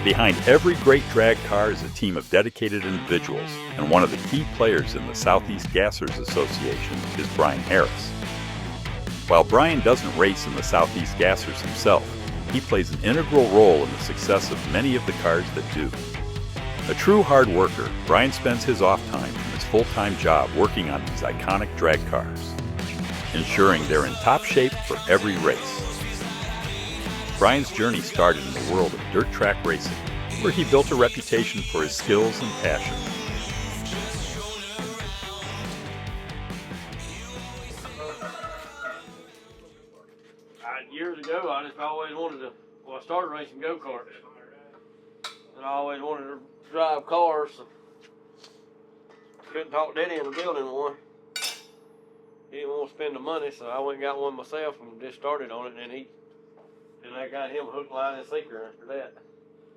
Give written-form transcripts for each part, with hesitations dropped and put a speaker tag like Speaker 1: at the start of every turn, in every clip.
Speaker 1: Behind every great drag car is a team of dedicated individuals, and one of the key players in the Southeast Gassers Association is Brian Harris. While Brian doesn't race in the Southeast Gassers himself, he plays an integral role in the success of many of the cars that do. A true hard worker, Brian spends his off time from his full-time job working on these iconic drag cars, ensuring they're in top shape for every race. Brian's journey started in the world of dirt track racing, where he built a reputation for his skills and passion.
Speaker 2: Years ago, I just always wanted to, well, I started racing go-karts, and I always wanted to drive cars, so couldn't talk Daddy into building one. He didn't want to spend the money, so I went and got one myself and just started on it, and I got him hook, line, and sinker after that.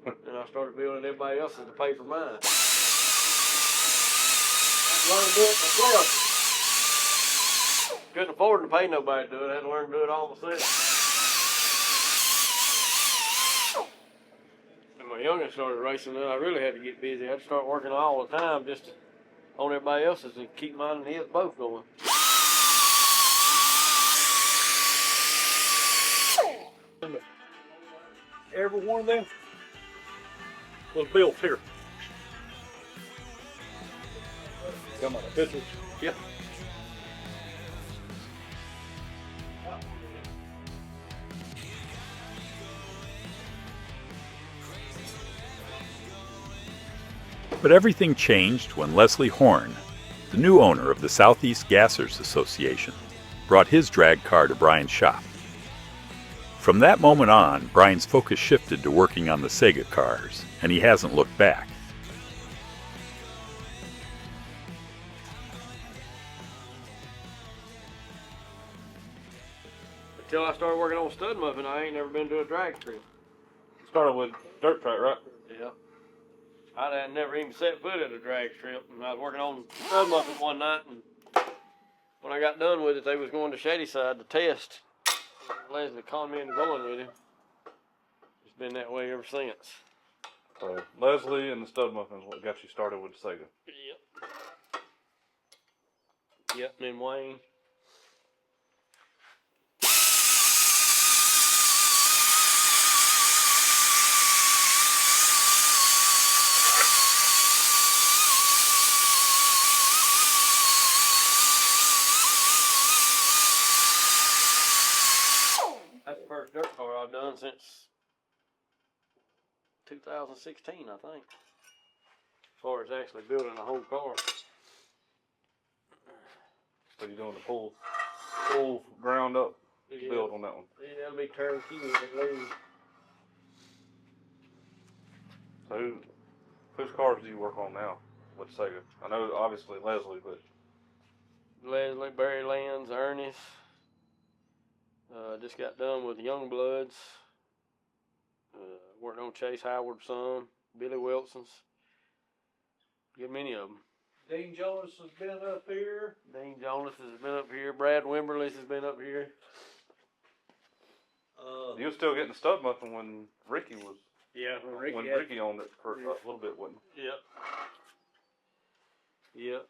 Speaker 2: And I started building everybody else's to pay for mine. I learned to do it myself. Couldn't afford to pay nobody to do it. I had to learn to do it all myself. And my youngest started racing, and I really had to get busy. I had to start working all the time just on everybody else's and keep mine and his both going.
Speaker 3: Every one of them was built here. Come on, pictures.
Speaker 2: Yeah.
Speaker 1: But everything changed when Leslie Horn, the new owner of the Southeast Gassers Association, brought his drag car to Brian's shop. From that moment on, Brian's focus shifted to working on the Sega cars, and he hasn't looked back.
Speaker 2: Until I started working on stud muffin, I ain't never been to a drag strip.
Speaker 3: Started with dirt track, right?
Speaker 2: Yeah. I had never even set foot at a drag strip, and I was working on stud muffin one night, and when I got done with it, they was going to Shadyside to test. Leslie called me into going with him. It's been that way ever since.
Speaker 3: So Leslie and the stud muffins what got you started with Sega.
Speaker 2: Yep. Yep, and then Wayne. That's the first dirt car I've done since 2016, I think. As far as actually building a whole car.
Speaker 3: So you're doing the full ground up build on that one.
Speaker 2: Yeah, that'll be turnkey at least.
Speaker 3: So whose cars do you work on now with Sega? I know obviously Leslie, but
Speaker 2: Leslie, Barry Lands, Ernest. Just got done with Youngbloods. Worked on Chase Howard's son, Billy Wilson's. Get many of them.
Speaker 4: Dean Jonas has been up here.
Speaker 2: Dean Jonas has been up here. Brad Wimberly's has been up here.
Speaker 3: you were still getting the stud muffin when Ricky was.
Speaker 2: Yeah,
Speaker 3: when Ricky owned it for a little bit, wasn't he?
Speaker 2: Yep. Yep.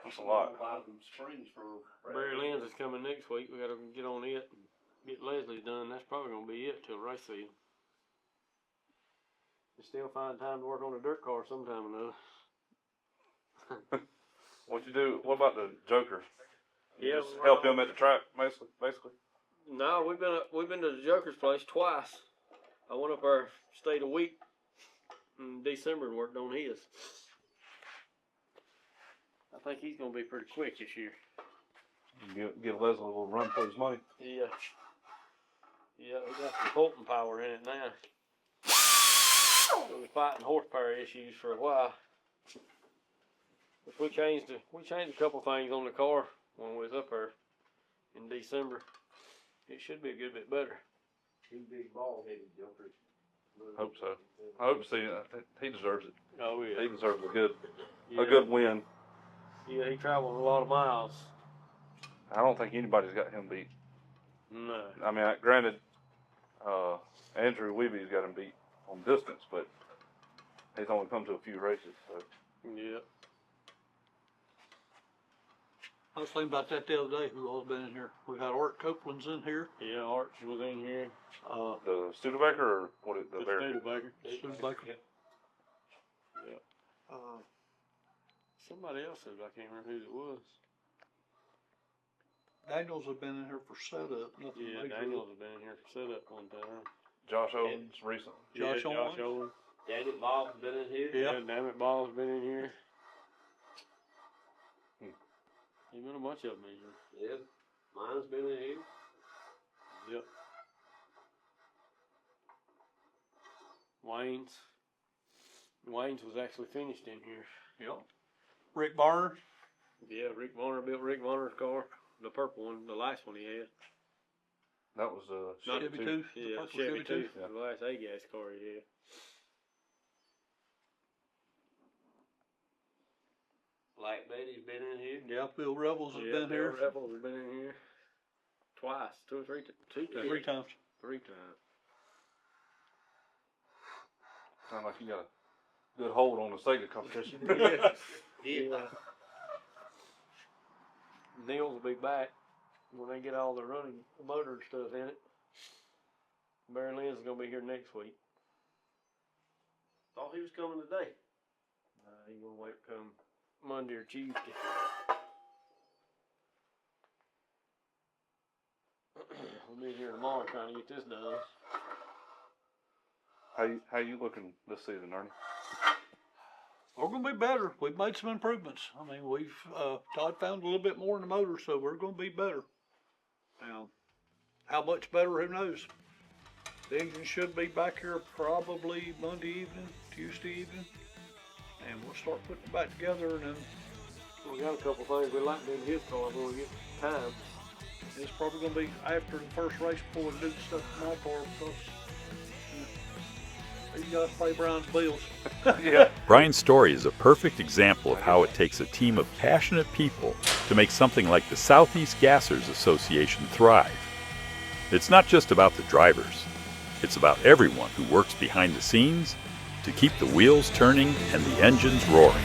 Speaker 3: That's a lot.
Speaker 2: Barry Lynn's is coming next week. We got to get on it and get Leslie's done. That's probably going to be it till race season. You still find time to work on a dirt car sometime or another.
Speaker 3: What you do? What about the Joker?
Speaker 2: Yeah,
Speaker 3: just help him at the track, basically.
Speaker 2: No, we've been to the Joker's place twice. I went up there, stayed a week in December and worked on his. I think he's going to be pretty quick this year.
Speaker 3: Give Leslie a little run for his money.
Speaker 2: Yeah. Yeah, we got some pulping power in it now. We were fighting horsepower issues for a while. But we changed a couple things on the car when we was up there in December. It should be a good bit better.
Speaker 4: Two big ball-headed jokers.
Speaker 3: Hope so. I hope to see it. He deserves it.
Speaker 2: Oh yeah.
Speaker 3: He deserves a good
Speaker 2: Yeah.
Speaker 3: win.
Speaker 2: Yeah, he traveled a lot of miles.
Speaker 3: I don't think anybody's got him beat.
Speaker 2: No.
Speaker 3: I mean, granted, Andrew Weeby's got him beat on distance, but he's only come to a few races. So
Speaker 2: Yeah.
Speaker 5: I was thinking about that the other day, who all's been in here. We've had Art Copeland's in here.
Speaker 2: Yeah, Arch was in here.
Speaker 3: the Studebaker or what? The
Speaker 2: The
Speaker 3: Bear?
Speaker 2: Studebaker.
Speaker 5: Studebaker.
Speaker 2: Yeah. Somebody else said, I can't remember who it was.
Speaker 5: Daniels have been in here for setup. Nothing
Speaker 2: Yeah,
Speaker 5: major.
Speaker 2: Daniels has been in here for setup one time.
Speaker 3: Josh Owens recent.
Speaker 5: Josh
Speaker 2: Josh
Speaker 5: Owens.
Speaker 2: Owens.
Speaker 4: Danny Bob's been in here.
Speaker 5: Yeah.
Speaker 2: Damn it, Ball's been in here.
Speaker 3: Hmm.
Speaker 2: There's been a bunch of them in here.
Speaker 4: Yeah. Mine's been in here.
Speaker 2: Yep. Wayne's was actually finished in here.
Speaker 5: Yep. Rick Barner.
Speaker 2: Yeah, Rick Warner built Rick Warner's car. The purple one, the last one he had.
Speaker 3: That was
Speaker 5: Chevy
Speaker 3: Chevy
Speaker 5: 2.
Speaker 2: Yeah,
Speaker 5: The purple
Speaker 2: Chevy 2.
Speaker 3: Yeah.
Speaker 2: The last A-gas car he had.
Speaker 4: Black Betty's been in here.
Speaker 5: Yeah, Bill Rebels has been
Speaker 2: Bill
Speaker 5: here
Speaker 2: Rebels has been in here twice, two times.
Speaker 5: 3 times.
Speaker 2: 3 times.
Speaker 3: Sound like you got a good hold on the Sega competition.
Speaker 2: Yeah. Neil's will be back when they get all the running motor and stuff in it. Barry Lynn's gonna be here next week.
Speaker 4: Thought he was coming today.
Speaker 2: He gonna wait come Monday or Tuesday. We'll be here tomorrow trying to get this done.
Speaker 3: How you looking this season, Ernie?
Speaker 5: We're going to be better. We've made some improvements. I mean, we've, Todd found a little bit more in the motor, so we're going to be better. Now, how much better, who knows? The engine should be back here probably Monday evening, Tuesday evening. And we'll start putting it back together, and then
Speaker 2: We got a couple things we like to do in his car when we get time.
Speaker 5: it's probably going to be after the first race before we do the stuff in my car, because you guys pay Brian's bills.
Speaker 3: Yeah.
Speaker 1: Brian's story is a perfect example of how it takes a team of passionate people to make something like the Southeast Gassers Association thrive. It's not just about the drivers. It's about everyone who works behind the scenes to keep the wheels turning and the engines roaring.